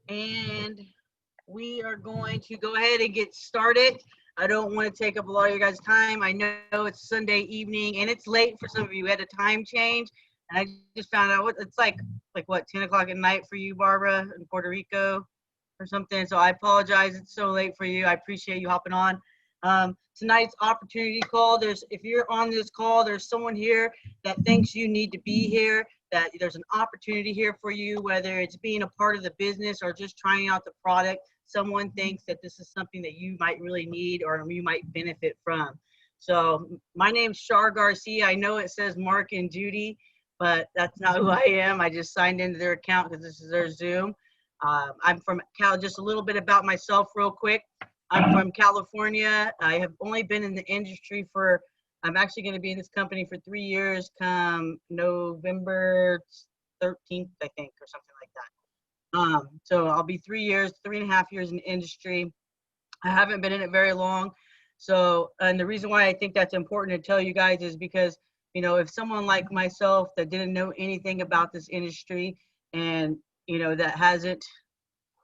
and we are going to go ahead and get started. I don't want to take up a lot of your guys' time. I know it's Sunday evening and it's late for some of you. We had a time change, and I just found out what it's like what 10 o'clock at night for you, Barbara, in Puerto Rico or something. So I apologize. It's so late for you. I appreciate you hopping on. Tonight's opportunity call. If you're on this call, there's someone here that thinks you need to be here, that there's an opportunity here for you, whether it's being a part of the business or just trying out the product. Someone thinks that this is something that you might really need or you might benefit from. So my name's Char Garcia. I know it says Mark and Judy, but that's not who I am. I just signed into their account because this is their Zoom. I'm from Cal. Just a little bit about myself real quick. I'm from California. I have only been in the industry I'm actually going to be in this company for 3 years come November 13th, I think, or something like that. So I'll be 3 years, 3.5 years in the industry. I haven't been in it very long. So, and the reason why I think that's important to tell you guys is because, if someone like myself that didn't know anything about this industry and, that hasn't,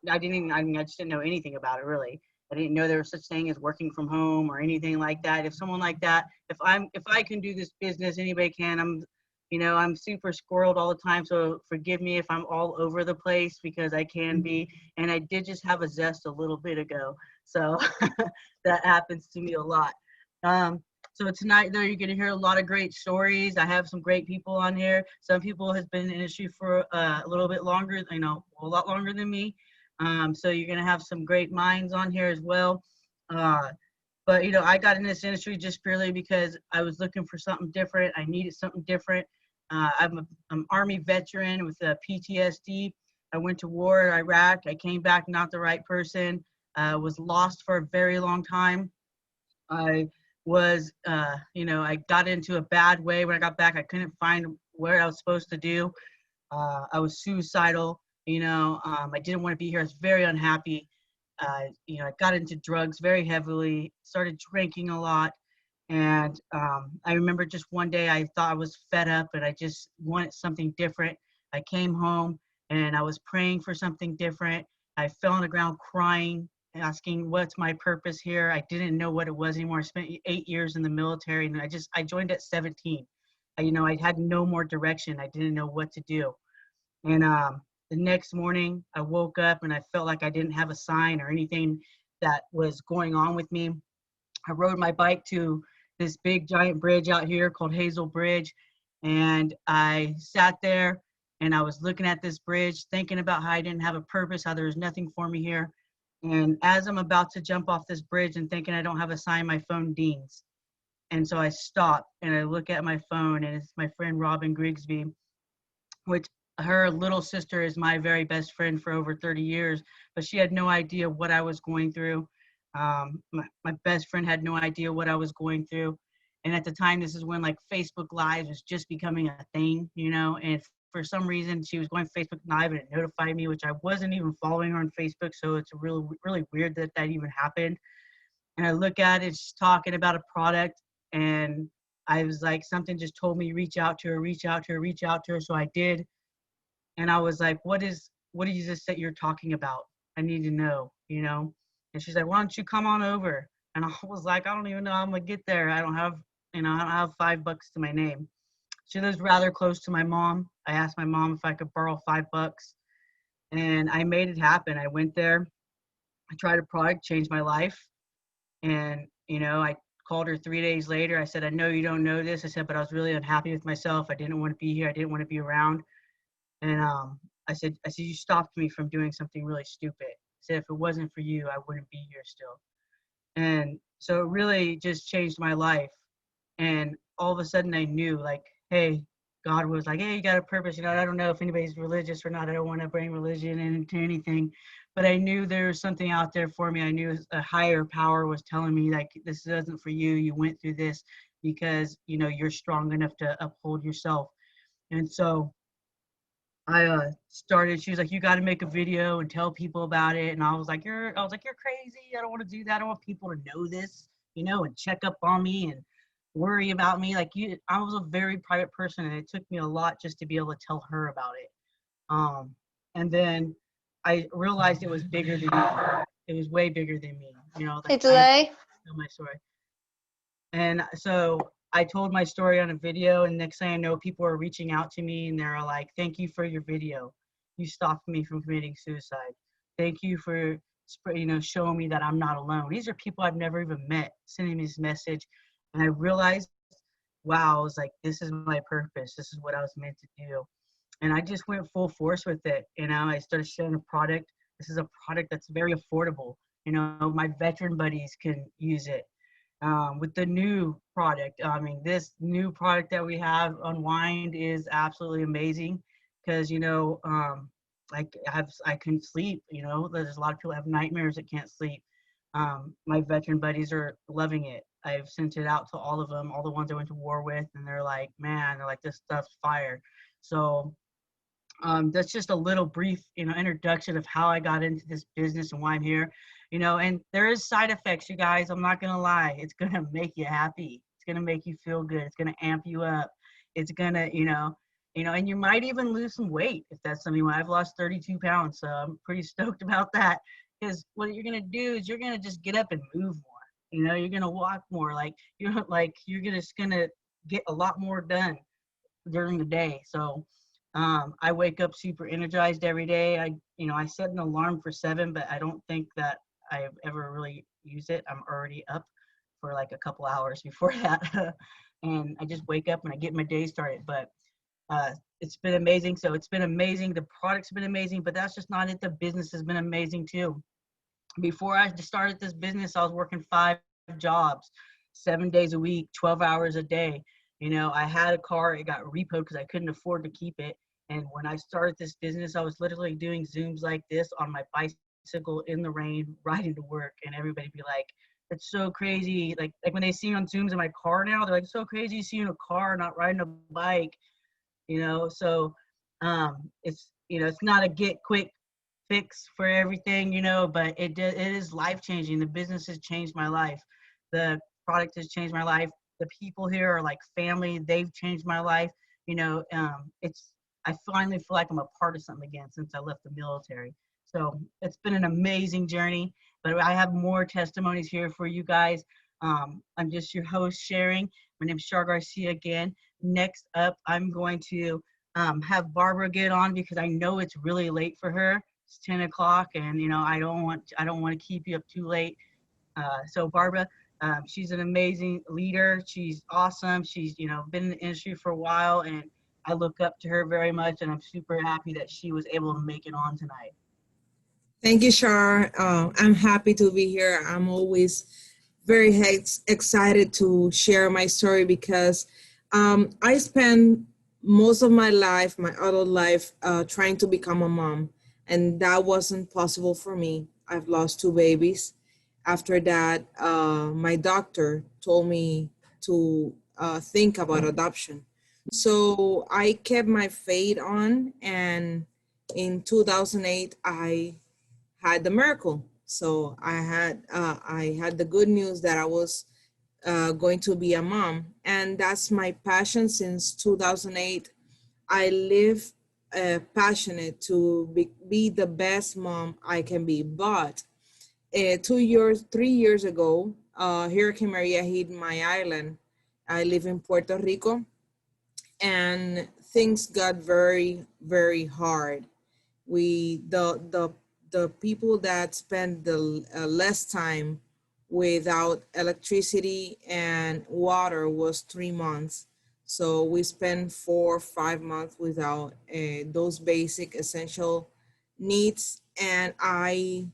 I just didn't know anything about it really. I didn't know there was such thing as working from home or anything like that. If someone like that, if I can do this business, anybody can. I'm super squirreled all the time. So forgive me if I'm all over the place because I can be. And I did just have a zest a little bit ago. So that happens to me a lot. So tonight though, you're going to hear a lot of great stories. I have some great people on here. Some people has been in the industry for a little bit longer, a lot longer than me. So you're going to have some great minds on here as well. But, I got in this industry just purely because I was looking for something different. I needed something different. I'm an Army veteran with PTSD. I went to war in Iraq. I came back not the right person. Was lost for a very long time. I was, I got into a bad way when I got back. I couldn't find what I was supposed to do. I was suicidal. I didn't want to be here. I was very unhappy. I got into drugs very heavily, started drinking a lot. And I remember just one day I thought I was fed up and I just wanted something different. I came home and I was praying for something different. I fell on the ground crying, asking what's my purpose here. I didn't know what it was anymore. I spent 8 years in the military and I joined at 17. I had no more direction. I didn't know what to do. And the next morning, I woke up and I felt like I didn't have a sign or anything that was going on with me. I rode my bike to this big giant bridge out here called Hazel Bridge. And I sat there and I was looking at this bridge, thinking about how I didn't have a purpose, how there was nothing for me here. And as I'm about to jump off this bridge and thinking I don't have a sign, my phone dings. And so I stop and I look at my phone and it's my friend Robin Grigsby, which her little sister is my very best friend for over 30 years, but she had no idea what I was going through. My best friend had no idea what I was going through. And at the time, this is when like Facebook Live was just becoming a thing, and for some reason she was going Facebook Live and it notified me, which I wasn't even following her on Facebook. So it's really, really weird that even happened. And I look at it, she's talking about a product and I was like, something just told me, reach out to her, reach out to her, reach out to her. So I did. And I was like, what is this that you're talking about? I need to know, And she's like, why don't you come on over? And I was like, I don't even know how I'm gonna get there. I don't have $5 to my name. She lives rather close to my mom. I asked my mom if I could borrow $5 and I made it happen. I went there, I tried a product, changed my life. And, I called her 3 days later. I said, I know you don't know this. I said, but I was really unhappy with myself. I didn't want to be here. I didn't want to be around. And I said, you stopped me from doing something really stupid. I said, if it wasn't for you, I wouldn't be here still. And so it really just changed my life. And all of a sudden I knew like, hey, God was like, hey, you got a purpose. I don't know if anybody's religious or not. I don't want to bring religion into anything. But I knew there was something out there for me. I knew a higher power was telling me like, this isn't for you. You went through this because, you're strong enough to uphold yourself. And so I started, she was like, you got to make a video and tell people about it. And I was like, you're crazy. I don't want to do that. I don't want people to know this, and check up on me and worry about me. I was a very private person and it took me a lot just to be able to tell her about it. And then I realized it was bigger than me. It was way bigger than me. You know, like Hey, I Delay. tell my story. And so I told my story on a video, and next thing I know, people are reaching out to me and they're like, "Thank you for your video. You stopped me from committing suicide. Thank you for showing me that I'm not alone." These are people I've never even met sending me this message, and I realized, wow, I was like, this is my purpose. This is what I was meant to do, and I just went full force with it. You know, I started sharing a product. This is a product that's very affordable. You know, my veteran buddies can use it with the new product. I mean, this new product that we have, Unwind, is absolutely amazing because, I can sleep. You know, there's a lot of people that have nightmares that can't sleep. My veteran buddies are loving it. I've sent it out to all of them, all the ones I went to war with, and they're like, man, they're like, this stuff's fire. So that's just a little brief, introduction of how I got into this business and why I'm here. And there is side effects, you guys. I'm not gonna lie. It's gonna make you happy. It's gonna make you feel good. It's gonna amp you up. It's gonna, and you might even lose some weight if that's something you want. I've lost 32 pounds, so I'm pretty stoked about that. Because what you're gonna do is you're gonna just get up and move more. You're gonna walk more. You're just gonna get a lot more done during the day. So I wake up super energized every day. I set an alarm for 7, but I don't think that I've ever really used it. I'm already up for like a couple hours before that. And I just wake up and I get my day started. But it's been amazing. So it's been amazing. The product's been amazing, but that's just not it. The business has been amazing too. Before I started this business, I was working 5 jobs, 7 days a week, 12 hours a day. I had a car, it got repoed because I couldn't afford to keep it. And when I started this business, I was literally doing Zooms like this on my bicycle in the rain, riding to work. And everybody be like, it's so crazy. Like when they see me on Zooms in my car now, they're like, so crazy you see you in a car, not riding a bike. So it's not a get quick fix for everything, but it is life changing. The business has changed my life. The product has changed my life. The people here are like family. They've changed my life. I finally feel like I'm a part of something again since I left the military. So it's been an amazing journey, but I have more testimonies here for you guys. I'm just your host sharing. My name is Char Garcia again. Next up, I'm going to have Barbara get on because I know it's really late for her. It's 10 o'clock, and I don't want to keep you up too late. So Barbara, she's an amazing leader. She's awesome. She's been in the industry for a while, and I look up to her very much, and I'm super happy that she was able to make it on tonight. Thank you, Char. I'm happy to be here. I'm always very excited to share my story because I spent most of my life, my adult life, trying to become a mom, and that wasn't possible for me. I've lost 2 babies. After that, my doctor told me to think about adoption. So I kept my faith on, and in 2008, I had the miracle. So I had the good news that I was going to be a mom, and that's my passion since 2008. I live passionate to be the best mom I can be. But 2 years, 3 years ago, Hurricane Maria hit my island. I live in Puerto Rico, and things got very, very hard. The people that spend the less time without electricity and water was 3 months. So we spent 4 or 5 months without those basic essential needs. And I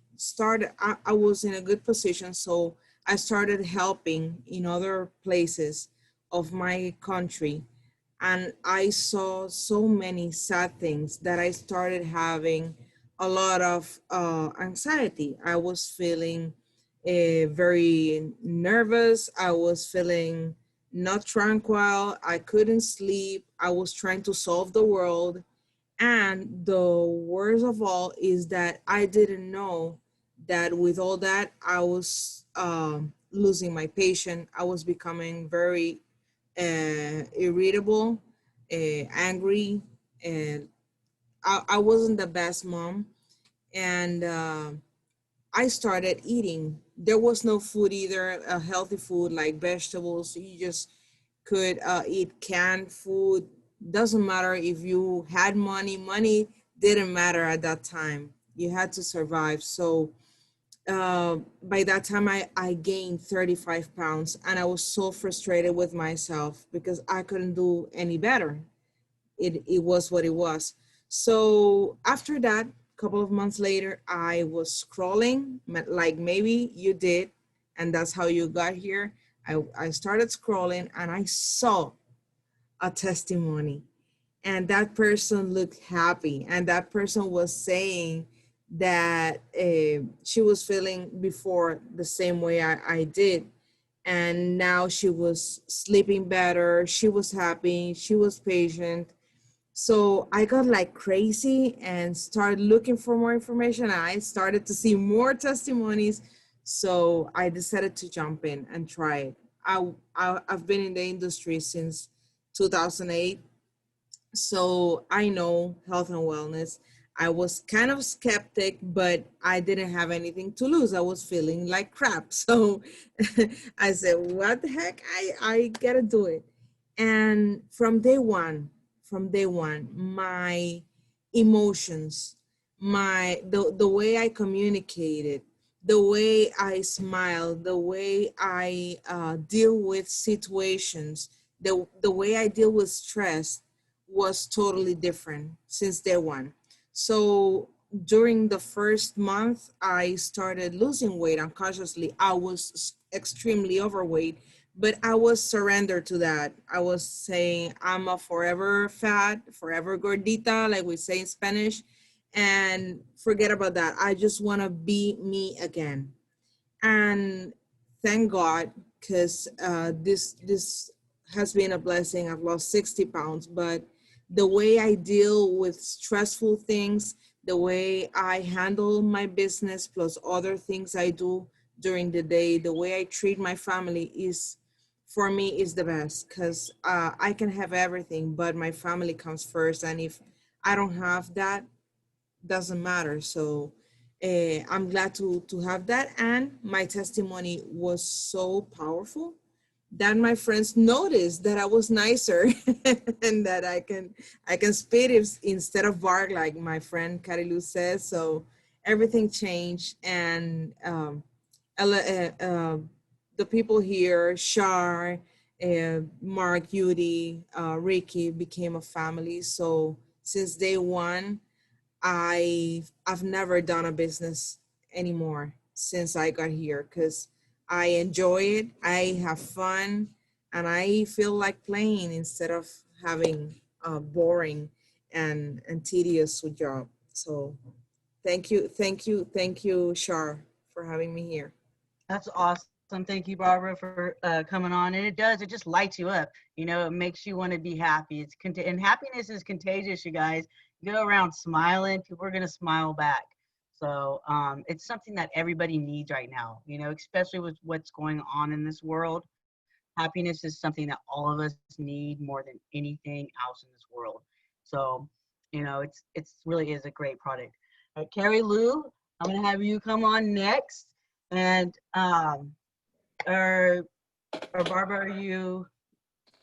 was in a good position. So I started helping in other places of my country, and I saw so many sad things that I started having a lot of anxiety. I was feeling very nervous. I was feeling not tranquil. I couldn't sleep. I was trying to solve the world. And the worst of all is that I didn't know that with all that, I was losing my patience. I was becoming very irritable, angry, and I wasn't the best mom, and I started eating. There was no food either, healthy food like vegetables. You just could eat canned food. Doesn't matter if you had money. Money didn't matter at that time. You had to survive. So by that time, I gained 35 pounds, and I was so frustrated with myself because I couldn't do any better. It was what it was. So after that, a couple of months later, I was scrolling like maybe you did, and that's how you got here. I started scrolling and I saw a testimony, and that person looked happy, and that person was saying that she was feeling before the same way I did, and now she was sleeping better, she was happy, she was patient. So I got like crazy and started looking for more information. I started to see more testimonies. So I decided to jump in and try it. I've been in the industry since 2008. So I know health and wellness. I was kind of skeptic, but I didn't have anything to lose. I was feeling like crap. So I said, what the heck? I gotta do it. And from day one, my emotions, the way I communicated, the way I smile, the way I deal with situations, the way I deal with stress was totally different since day one. So during the first month, I started losing weight unconsciously. I was extremely overweight, but I was surrendered to that. I was saying I'm a forever fat, forever gordita, like we say in Spanish, and forget about that. I just want to be me again. And thank God, because this has been a blessing. I've lost 60 pounds, but the way I deal with stressful things, the way I handle my business plus other things I do during the day, the way I treat my family is, for me, is the best, because I can have everything, but my family comes first. And if I don't have that, doesn't matter. So I'm glad to have that. And my testimony was so powerful that my friends noticed that I was nicer and that I can spit instead of bark, like my friend Carilu says. So everything changed, and the people here, Char, Mark, Judy, Ricky, became a family. So since day one, I've never done a business anymore since I got here, because I enjoy it, I have fun, and I feel like playing instead of having a boring and tedious job. So thank you, Shar, for having me here. That's awesome. Thank you, Barbara, for coming on. And it does, it just lights you up. You know, it makes you want to be happy. And happiness is contagious, you guys. You go around smiling, people are going to smile back. So it's something that everybody needs right now, you know, especially with what's going on in this world. Happiness is something that all of us need more than anything else in this world. So, you know, it's really is a great product. All right, Carrie Lou, I'm going to have you come on next. And or Barbara, are you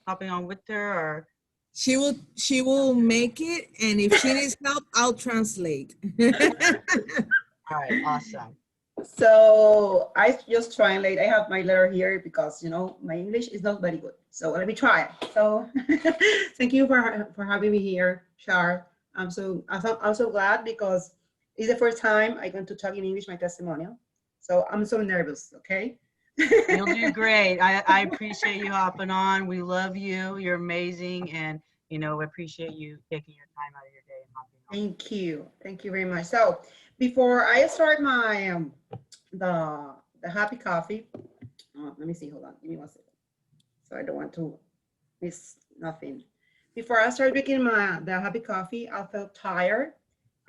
hopping on with her or? She will make it, and if she needs help, I'll translate. All right, awesome. So I just translate. I have my letter here because my English is not very good. So let me try. So thank you for having me here, Char. I'm so glad because it's the first time I'm going to talk in English my testimonial. So I'm so nervous. Okay. You'll do great. I appreciate you hopping on. We love you. You're amazing, and we appreciate you taking your time out of your day and hopping on. Thank you very much. So before I start my the happy coffee, let me see. Hold on. Give me 1 second. So I don't want to miss nothing. Before I started drinking the happy coffee, I felt tired.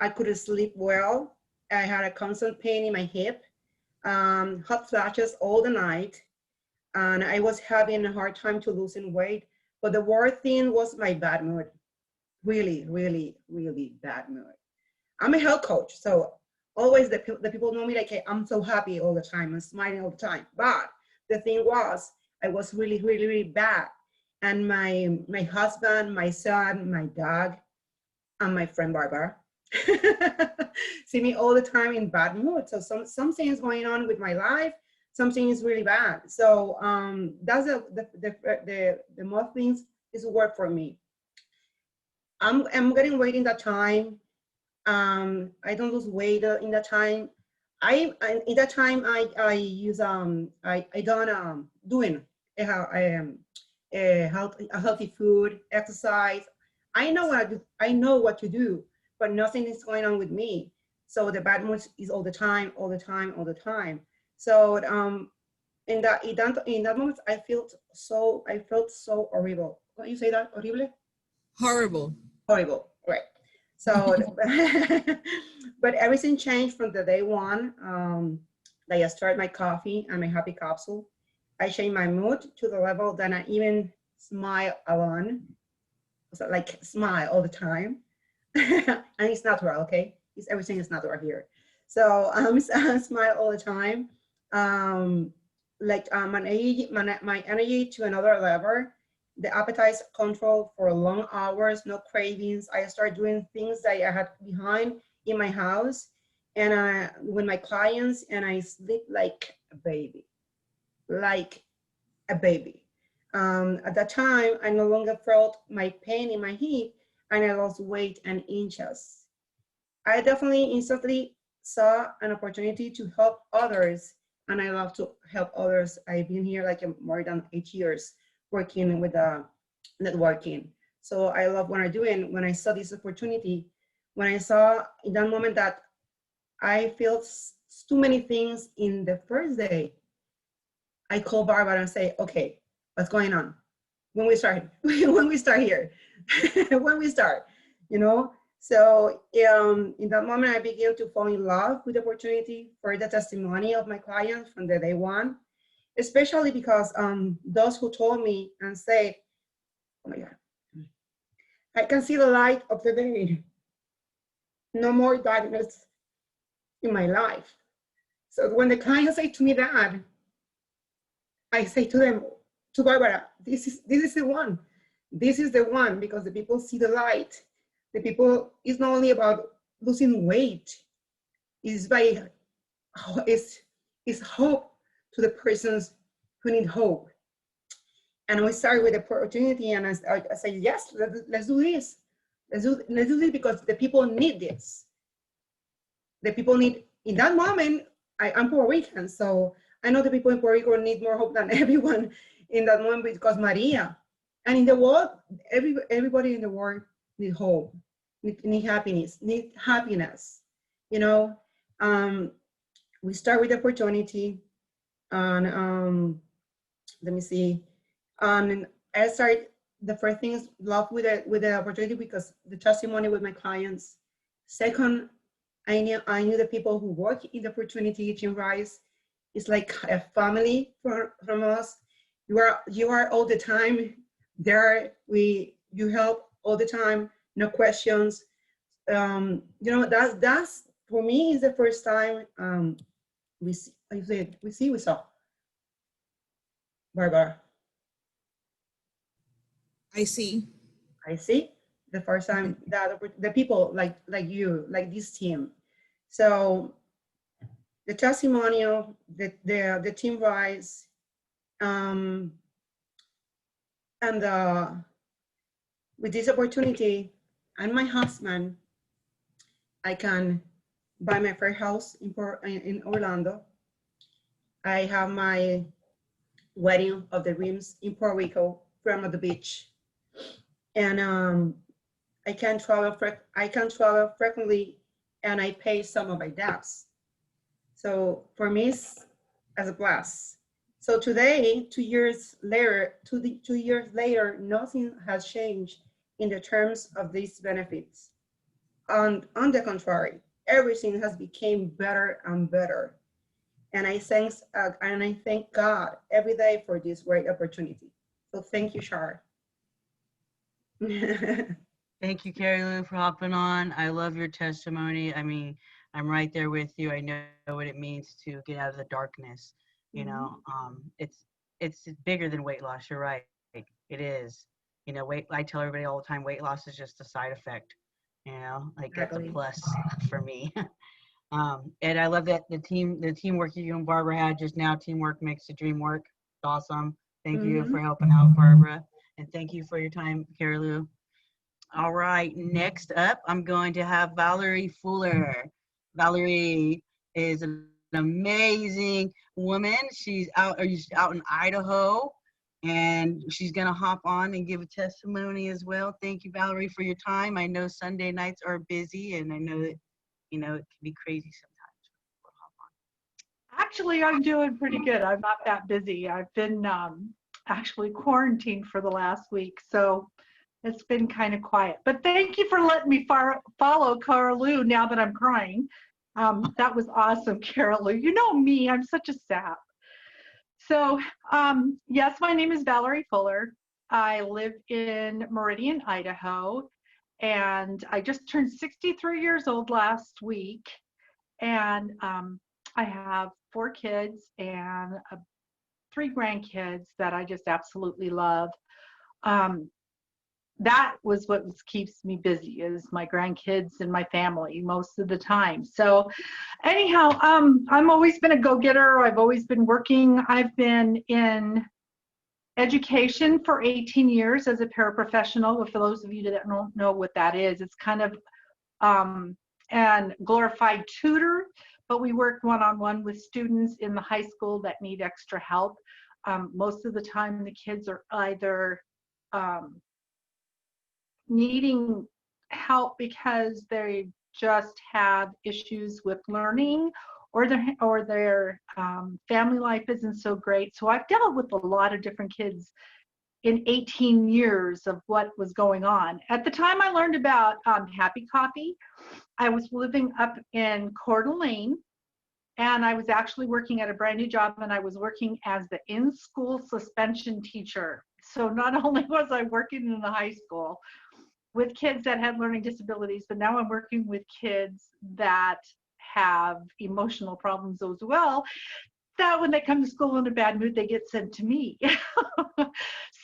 I couldn't sleep well. I had a constant pain in my hip, hot flashes all the night, and I was having a hard time to losing weight. But the worst thing was my bad mood. really, really, really bad mood. I'm a health coach, so always the people know me like, hey, I'm so happy all the time, I'm smiling all the time. But the thing was, I was really, really, really bad. And my husband, my son, my dog, and my friend Barbara see me all the time in bad mood. So something is going on with my life. Something is really bad. So that's the most things is work for me. I'm getting weight in that time. I don't lose weight in that time. In that time I use I done doing a healthy food, exercise. I know what to do, but nothing is going on with me. So the bad mood is all the time, all the time, all the time. So in that moment I felt so horrible. What you say that? Horrible? Horrible. Horrible, right. So but everything changed from the day one that I started my coffee and my happy capsule. I changed my mood to the level that I even smile alone. So like smile all the time. And it's natural, okay? Everything is natural here. So I smile all the time. My energy to another level. The appetite control for long hours, no cravings. I start doing things that I had behind in my house and with my clients, and I sleep like a baby, like a baby. At that time, I no longer felt my pain in my hip, and I lost weight and inches. I definitely instantly saw an opportunity to help others, and I love to help others. I've been here like more than 8 years working with networking. So I love what I'm doing. When I saw this opportunity, when I saw in that moment that I felt too many things in the first day, I call Barbara and say, okay, what's going on? When we start, when we start here, when we start, you know? So in that moment, I began to fall in love with the opportunity for the testimony of my clients from the day one, especially because those who told me and said, oh my God, I can see the light of the day. No more darkness in my life. So when the clients say to me that, I say to them, to Barbara, this is the one. This is the one, because the people see the light. The people, it's not only about losing weight, it's hope to the persons who need hope. And we start with the opportunity, and I say, yes, let's do this. Let's do this because the people need this. The people need, in that moment, I'm Puerto Rican, so I know the people in Puerto Rico need more hope than everyone in that moment because Maria. And in the world, everybody in the world need hope, need happiness. You know, we start with opportunity, and let me see. And I started, the first thing is love with the opportunity because the testimony with my clients. Second, I knew the people who work in the opportunity Team Rise. It's like a family from us. You are all the time there. You help all the time, no questions. You know, that's for me is the first time we saw Barbara. I see. I see the first time that the people like you, like this team. So the testimonial, the Team Rise, and with this opportunity and my husband, I can buy my first house in Orlando. I have my wedding of the dreams in Puerto Rico from the beach, and I can travel frequently, and I pay some of my debts. So for me, it's as a blast. So today, 2 years later, 2 years later, nothing has changed in the terms of these benefits. On the contrary, everything has become better and better. And I thank God every day for this great opportunity. So thank you, Char. Thank you, Carrie Lou, for hopping on. I love your testimony. I mean, I'm right there with you. I know what it means to get out of the darkness. You Mhm. know, it's bigger than weight loss. You're right. It is. You know, weight. I tell everybody all the time, weight loss is just a side effect. You know, like that's a Exactly. plus for me. And I love that the teamwork you and Barbara had just now. Teamwork makes the dream work. It's awesome. Thank you Mhm. for helping out, Barbara, and thank you for your time, Carrie Lou. All right, next up, I'm going to have Valorie Fuller. Valorie is an amazing woman. She's out in Idaho, and she's going to hop on and give a testimony as well. Thank you, Valorie, for your time. I know Sunday nights are busy, and I know that, you know, it can be crazy sometimes. We'll hop Actually, I'm doing pretty good. I'm not that busy. I've been actually quarantined for the last week, so it's been kind of quiet. But thank you for letting me follow Carol Lou now that I'm crying. That was awesome, Carol Lou. You know me, I'm such a sap. So, yes, my name is Valorie Fuller. I live in Meridian, Idaho, and I just turned 63 years old last week. And I have 4 kids and 3 grandkids that I just absolutely love. Um, that was what keeps me busy, is my grandkids and my family most of the time. So anyhow, I'm always been a go-getter. I've always been working. I've been in education for 18 years as a paraprofessional. For those of you that don't know what that is, it's kind of and glorified tutor, but we work one-on-one with students in the high school that need extra help. Most of the time the kids are either needing help because they just have issues with learning, or their family life isn't so great. So I've dealt with a lot of different kids in 18 years of what was going on. At the time I learned about Happy Coffee, I was living up in Coeur d'Alene, and I was actually working at a brand new job, and I was working as the in-school suspension teacher. So not only was I working in the high school with kids that had learning disabilities, but now I'm working with kids that have emotional problems as well, that when they come to school in a bad mood, they get sent to me.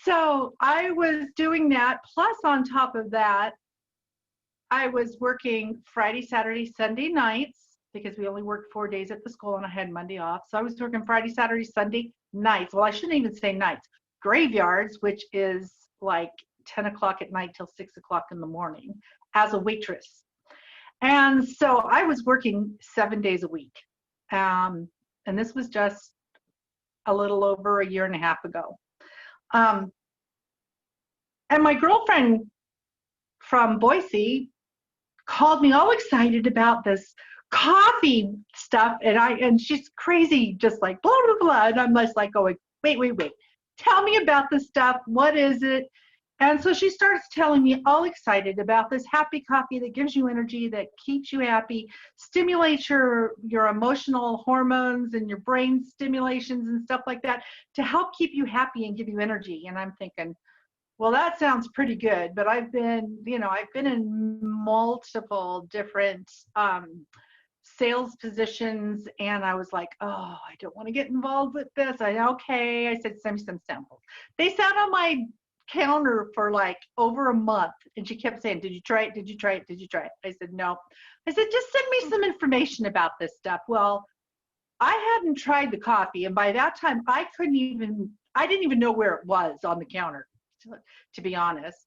So I was doing that. Plus, on top of that, I was working Friday, Saturday, Sunday nights, because we only worked 4 days at the school and I had Monday off. So I was working Friday, Saturday, Sunday nights. Well, I shouldn't even say nights. Graveyards, which is like 10 o'clock at night till 6 o'clock in the morning as a waitress. And so I was working 7 days a week. And this was just a little over a year and a half ago. And my girlfriend from Boise called me all excited about this coffee stuff, and she's crazy, just like blah blah blah, and I'm just like going, wait, tell me about this stuff. What is it? And so she starts telling me all excited about this happy coffee that gives you energy, that keeps you happy, stimulates your emotional hormones and your brain stimulations and stuff like that to help keep you happy and give you energy. And I'm thinking, well, that sounds pretty good, but I've been in multiple different sales positions, and I was like, oh, I don't want to get involved with this. I said, send me some samples. They sat on my counter for like over a month, and she kept saying, did you try it? Did you try it? Did you try it? I said, no. I said, just send me some information about this stuff. Well, I hadn't tried the coffee, and by that time I didn't even know where it was on the counter, to be honest.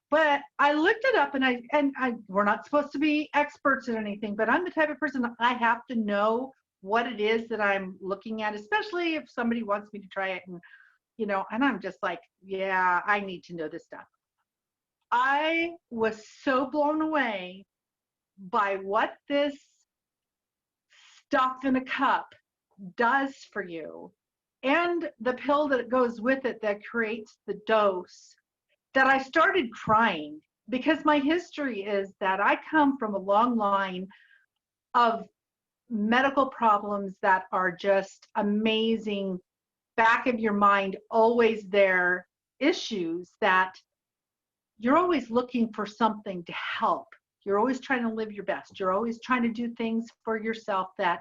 But I looked it up, and we're not supposed to be experts at anything, but I'm the type of person that I have to know what it is that I'm looking at, especially if somebody wants me to try it, and and I'm just like, yeah, I need to know this stuff. I was so blown away by what this stuff in a cup does for you, and the pill that goes with it that creates the dose, that I started crying, because my history is that I come from a long line of medical problems that are just amazing, back of your mind, always there, issues that you're always looking for something to help. You're always trying to live your best. You're always trying to do things for yourself that,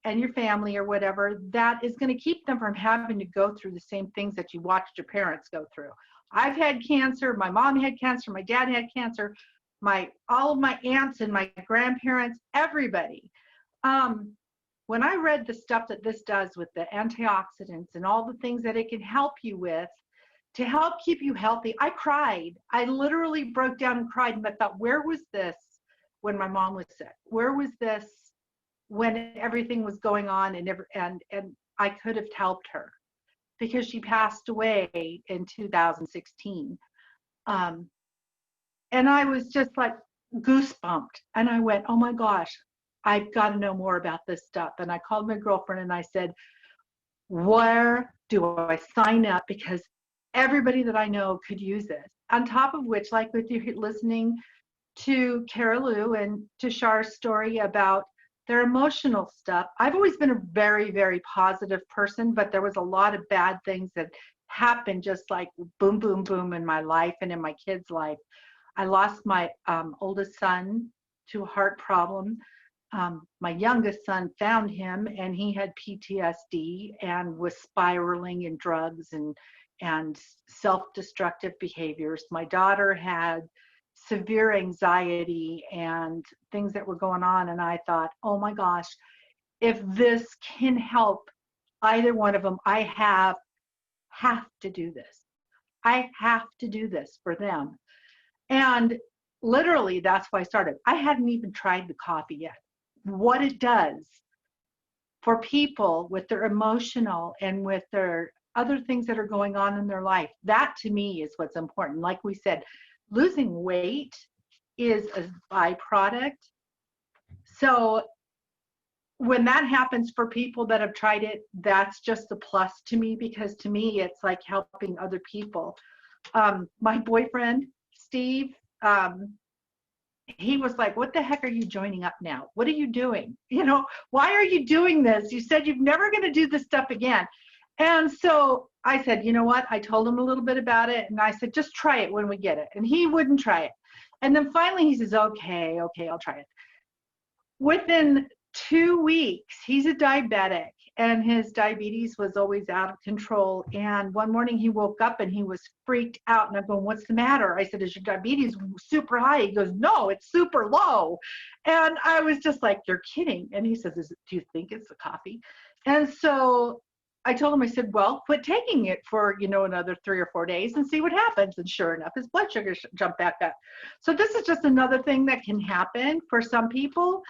and your family or whatever, that is going to keep them from having to go through the same things that you watched your parents go through. I've had cancer. My mom had cancer. My dad had cancer. All of my aunts and my grandparents, everybody. When I read the stuff that this does with the antioxidants and all the things that it can help you with to help keep you healthy, I cried. I literally broke down and cried, and I thought, where was this when my mom was sick? Where was this when everything was going on, and I could have helped her, because she passed away in 2016. And I was just like goosebumped, and I went, oh my gosh, I've got to know more about this stuff. And I called my girlfriend and I said, where do I sign up? Because everybody that I know could use this. On top of which, like with you listening to Carol Lou and to Char's story about their emotional stuff, I've always been a very, very positive person, but there was a lot of bad things that happened, just like boom, boom, boom in my life and in my kids' life. I lost my oldest son to a heart problem. My youngest son found him, and he had PTSD and was spiraling in drugs and self-destructive behaviors. My daughter had severe anxiety and things that were going on, and I thought, oh my gosh, if this can help either one of them, I have to do this. I have to do this for them. And literally, that's why I started. I hadn't even tried the coffee yet. What it does for people with their emotional and with their other things that are going on in their life, that to me is what's important. Like we said, losing weight is a byproduct. So when that happens for people that have tried it, that's just a plus to me, because to me, it's like helping other people. My boyfriend, Steve, he was like, what the heck are you joining up now? What are you doing? You know, why are you doing this? You said you're never going to do this stuff again. And so I said, you know what? I told him a little bit about it, and I said, just try it when we get it. And he wouldn't try it. And then finally he says, okay, I'll try it. Within 2 weeks, he's a diabetic, and his diabetes was always out of control. And one morning he woke up and he was freaked out. And I'm going, what's the matter? I said, is your diabetes super high? He goes, no, it's super low. And I was just like, you're kidding. And he says, do you think it's the coffee? And so I told him, I said, well, quit taking it for, another 3 or 4 days and see what happens. And sure enough, his blood sugar jumped back up. So this is just another thing that can happen for some people,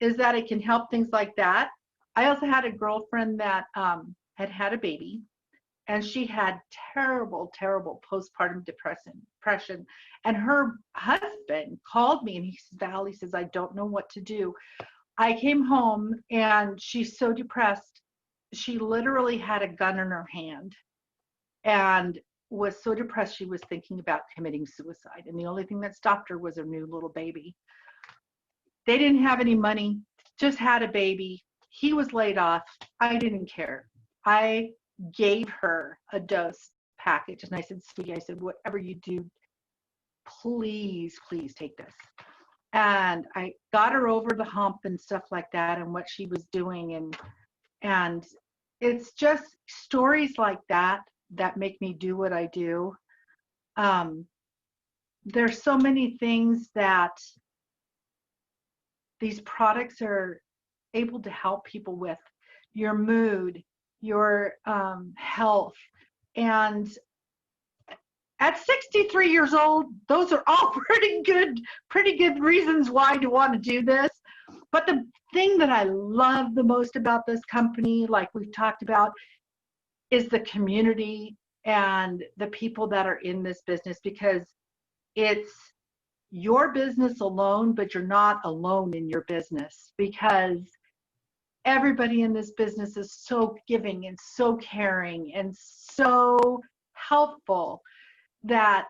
is that it can help things like that. I also had a girlfriend that had a baby, and she had terrible, terrible postpartum depression. And her husband called me and he says, Val, he says, I don't know what to do. I came home and she's so depressed. She literally had a gun in her hand and was so depressed she was thinking about committing suicide. And the only thing that stopped her was her new little baby. They didn't have any money, just had a baby. He was laid off. I didn't care. I gave her a DOSE package, and I said, sweetie, I said, whatever you do, please, please take this. And I got her over the hump and stuff like that, and what she was doing. And it's just stories like that that make me do what I do. There's so many things that these products are able to help people with: your mood, your health. And at 63 years old, those are all pretty good reasons why to want to do this. But the thing that I love the most about this company, like we've talked about, is the community and the people that are in this business, because it's your business alone, but you're not alone in your business, because everybody in this business is so giving and so caring and so helpful that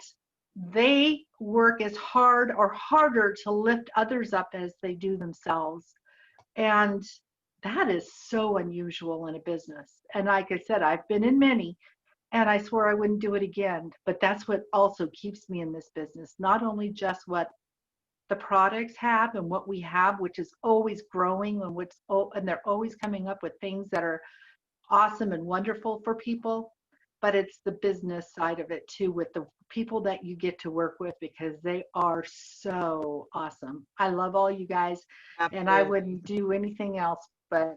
they work as hard or harder to lift others up as they do themselves. And that is so unusual in a business. And like I said, I've been in many, and I swore I wouldn't do it again. But that's what also keeps me in this business. Not only just what the products have and what we have, which is always growing, and they're always coming up with things that are awesome and wonderful for people, but it's the business side of it too, with the people that you get to work with, because they are so awesome. I love all you guys, and I Absolutely. wouldn't do anything else but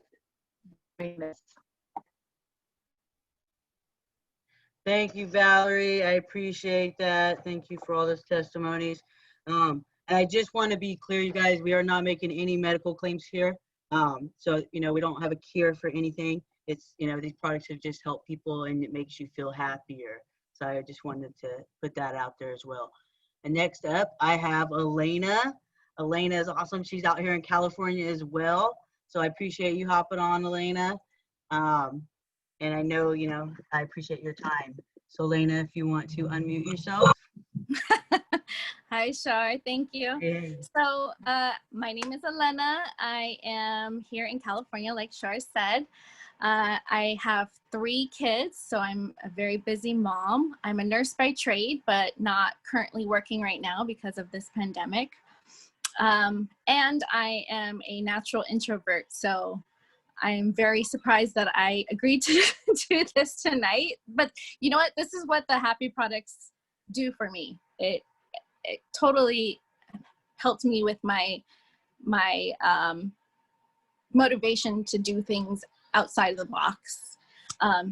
doing this. Thank you, Valerie. I appreciate that. Thank you for all those testimonies. And I just want to be clear, you guys, we are not making any medical claims here. So, you know, we don't have a cure for anything. It's, you know, these products have just helped people and it makes you feel happier. So I just wanted to put that out there as well. And next up, I have Elena. Elena is awesome. She's out here in California as well. So I appreciate you hopping on, Elena. And I know, you know, I appreciate your time. So Elena, if you want to unmute yourself. Hi, Char. Thank you. Hey. So my name is Elena. I am here in California, like Char said. I have 3 kids, so I'm a very busy mom. I'm a nurse by trade, but not currently working right now because of this pandemic. And I am a natural introvert, so I'm very surprised that I agreed to do this tonight. But you know what? This is what the happy products do for me. It totally helped me with my motivation to do things outside of the box.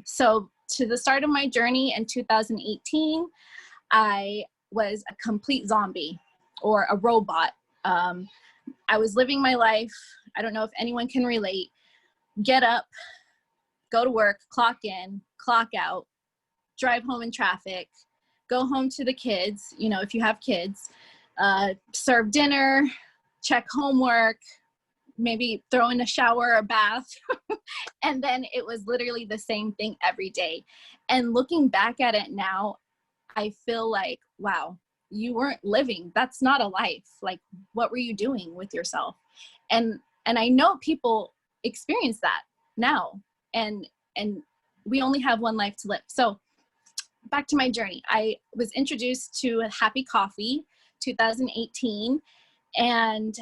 So to the start of my journey in 2018, I was a complete zombie or a robot. I was living my life. I don't know if anyone can relate. Get up, go to work, clock in, clock out, drive home in traffic, go home to the kids, you know, if you have kids, serve dinner, check homework, maybe throw in a shower or bath. And then it was literally the same thing every day. And looking back at it now, I feel like, wow, you weren't living. That's not a life. Like, what were you doing with yourself? And I know people experience that now, and we only have one life to live. So back to my journey. I was introduced to Happy Coffee 2018, and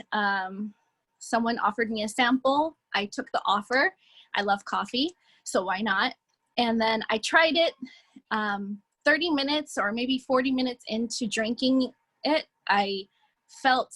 someone offered me a sample. I took the offer. I love coffee, so why not? And then I tried it. 30 minutes or maybe 40 minutes into drinking it, I felt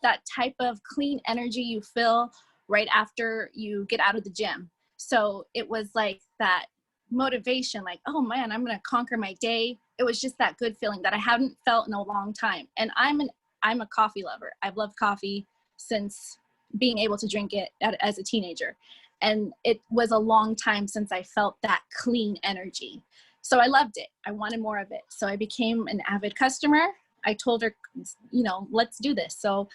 that type of clean energy you feel right after you get out of the gym. So it was like that motivation, like, oh man, I'm gonna conquer my day. It was just that good feeling that I hadn't felt in a long time. And I'm a coffee lover. I've loved coffee since being able to drink it as a teenager. And it was a long time since I felt that clean energy. So I loved it. I wanted more of it. So I became an avid customer. I told her, you know, let's do this. So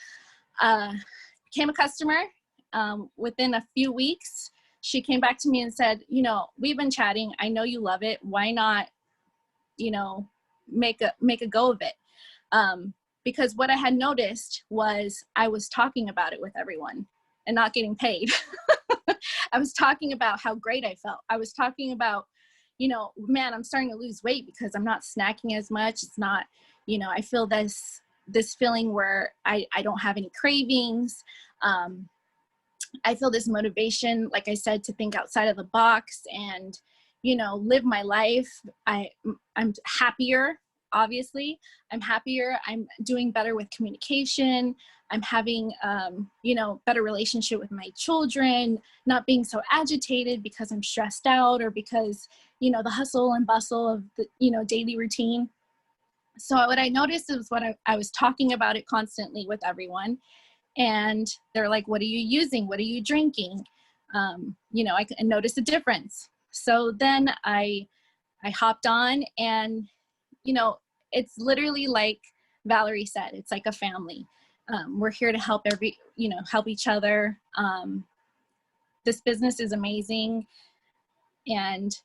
became a customer. Within a few weeks, she came back to me and said, you know, we've been chatting. I know you love it. Why not, you know, make a go of it? Because what I had noticed was I was talking about it with everyone and not getting paid. I was talking about how great I felt. I was talking about, you know, man, I'm starting to lose weight because I'm not snacking as much. It's not, you know, I feel this feeling where I don't have any cravings. I feel this motivation, like I said, to think outside of the box and, you know, live my life. I'm happier, obviously. I'm happier. I'm doing better with communication. I'm having, you know, better relationship with my children, not being so agitated because I'm stressed out or because, you know, the hustle and bustle of the, you know, daily routine. So what I noticed is I was talking about it constantly with everyone. And they're like, what are you using? What are you drinking? You know, I noticed a difference. So then I hopped on and, you know, it's literally like Valerie said, it's like a family. We're here to help help each other. This business is amazing. And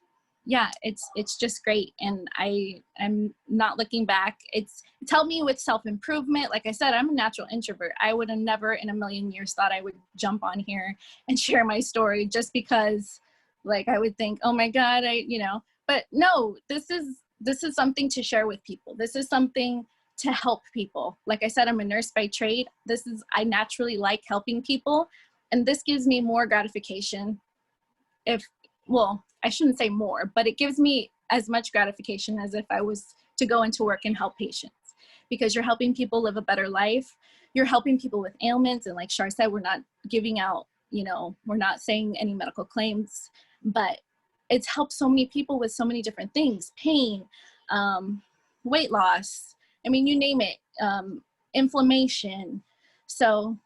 yeah, it's just great. And I'm not looking back. It's helped me with self-improvement. Like I said, I'm a natural introvert. I would have never in a million years thought I would jump on here and share my story just because like I would think, oh my God, But no, this is something to share with people. This is something to help people. Like I said, I'm a nurse by trade. I naturally like helping people, and this gives me more gratification. Well, I shouldn't say more, but it gives me as much gratification as if I was to go into work and help patients, because you're helping people live a better life. You're helping people with ailments. And like Char said, we're not giving out, we're not saying any medical claims, but it's helped so many people with so many different things: pain, weight loss. I mean, you name it, inflammation. So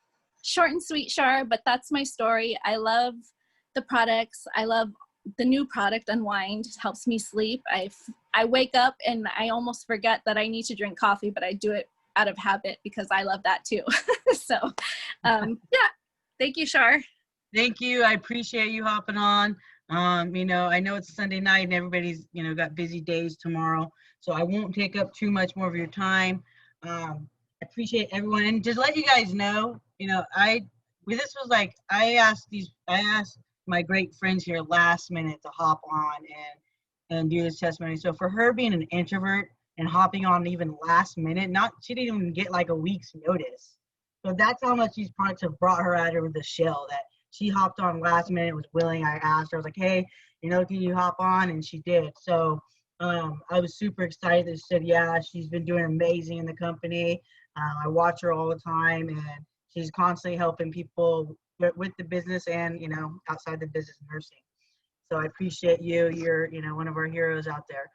short and sweet, Char, but that's my story. I love the products. I love the new product, Unwind. It helps me sleep. I wake up and I almost forget that I need to drink coffee, but I do it out of habit because I love that too. So yeah, thank you, Char. Thank you. I appreciate you hopping on. I know it's Sunday night and everybody's, got busy days tomorrow, so I won't take up too much more of your time. I appreciate everyone, and just let you guys know, I asked my great friends here last minute to hop on and do this testimony. So for her being an introvert and hopping on even last minute, she didn't even get like a week's notice. So that's how much these products have brought her out of the shell, that she hopped on last minute, was willing. I asked her, I was like, hey, can you hop on? And she did. So I was super excited that she said, yeah, she's been doing amazing in the company. I watch her all the time, and she's constantly helping people with the business and, outside the business nursing. So I appreciate you. You're, one of our heroes out there.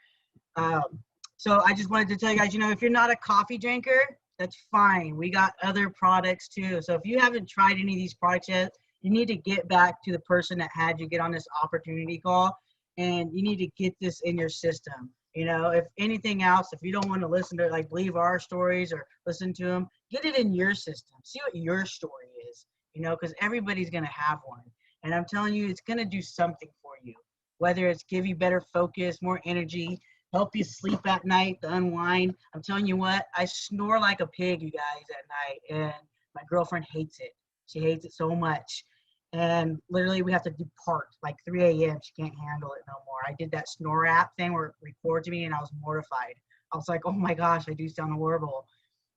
So I just wanted to tell you guys, if you're not a coffee drinker, that's fine. We got other products too. So if you haven't tried any of these products yet, you need to get back to the person that had you get on this opportunity call, and you need to get this in your system. If anything else, if you don't want to listen to believe our stories or listen to them, get it in your system. See what your story is, because everybody's going to have one. And I'm telling you, it's going to do something for you, whether it's give you better focus, more energy, help you sleep at night, the unwind. I'm telling you what, I snore like a pig, you guys, at night, and my girlfriend hates it. She hates it so much. And literally we have to depart like 3 a.m. She can't handle it no more. I did that snore app thing where it records me, and I was mortified. I was like, oh my gosh, I do sound horrible.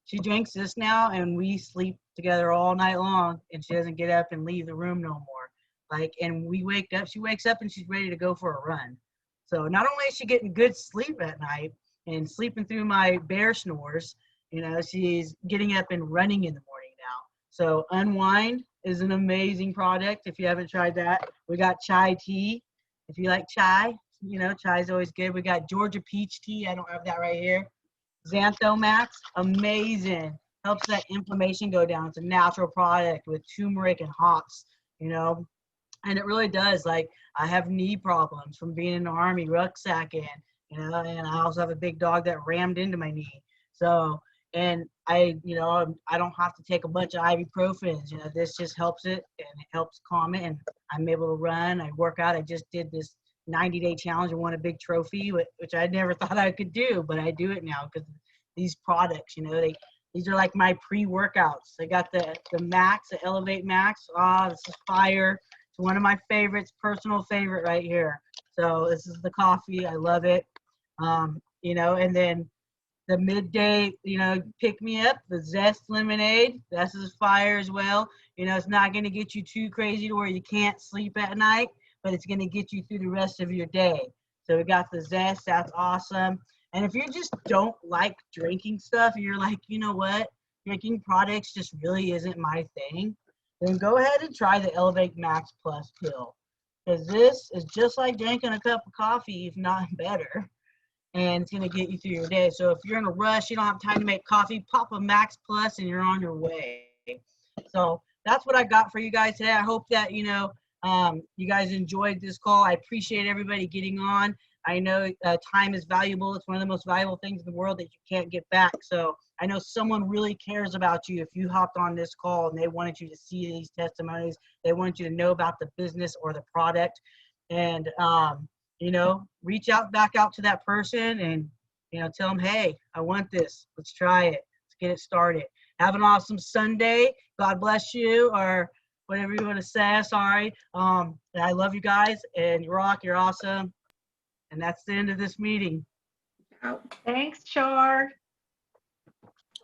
She drinks this now, and we sleep together all night long, and she doesn't get up and leave the room no more. And she wakes up and she's ready to go for a run. So not only is she getting good sleep at night and sleeping through my bear snores, she's getting up and running in the morning now. So Unwind is an amazing product. If you haven't tried that, we got chai tea. If you like chai, chai is always good. We got Georgia peach tea. I don't have that right here. Xantho Max, amazing. Helps that inflammation go down. It's a natural product with turmeric and hops, and it really does. I have knee problems from being in the Army, rucksacking, and I also have a big dog that rammed into my knee. So, and I don't have to take a bunch of ibuprofens. This just helps it, and it helps calm it, and I'm able to run. I work out. I just did this 90-day challenge and won a big trophy, which I never thought I could do, but I do it now because these products, these are like my pre-workouts. I got the Max, the Elevate Max. This is fire. It's one of my favorites, personal favorite right here. So this is the coffee. I love it. And then the midday, pick me up, the Zest lemonade. This is fire as well. It's not going to get you too crazy to where you can't sleep at night, but it's going to get you through the rest of your day. So we got the Zest. That's awesome. And if you just don't like drinking stuff, and you're like, you know what, drinking products just really isn't my thing, then go ahead and try the Elevate Max Plus pill. Because this is just like drinking a cup of coffee, if not better. And it's going to get you through your day. So if you're in a rush, you don't have time to make coffee, pop a Max Plus and you're on your way. So that's what I got for you guys today. I hope that, you guys enjoyed this call. I appreciate everybody getting on. I know time is valuable. It's one of the most valuable things in the world that you can't get back. So I know someone really cares about you if you hopped on this call and they wanted you to see these testimonies. They wanted you to know about the business or the product. And, reach back out to that person and, tell them, hey, I want this. Let's try it. Let's get it started. Have an awesome Sunday. God bless you, or whatever you want to say. Sorry. I love you guys, and you rock. You're awesome. And that's the end of this meeting. Out. Thanks, Char.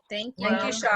Thank you. Thank you, Char.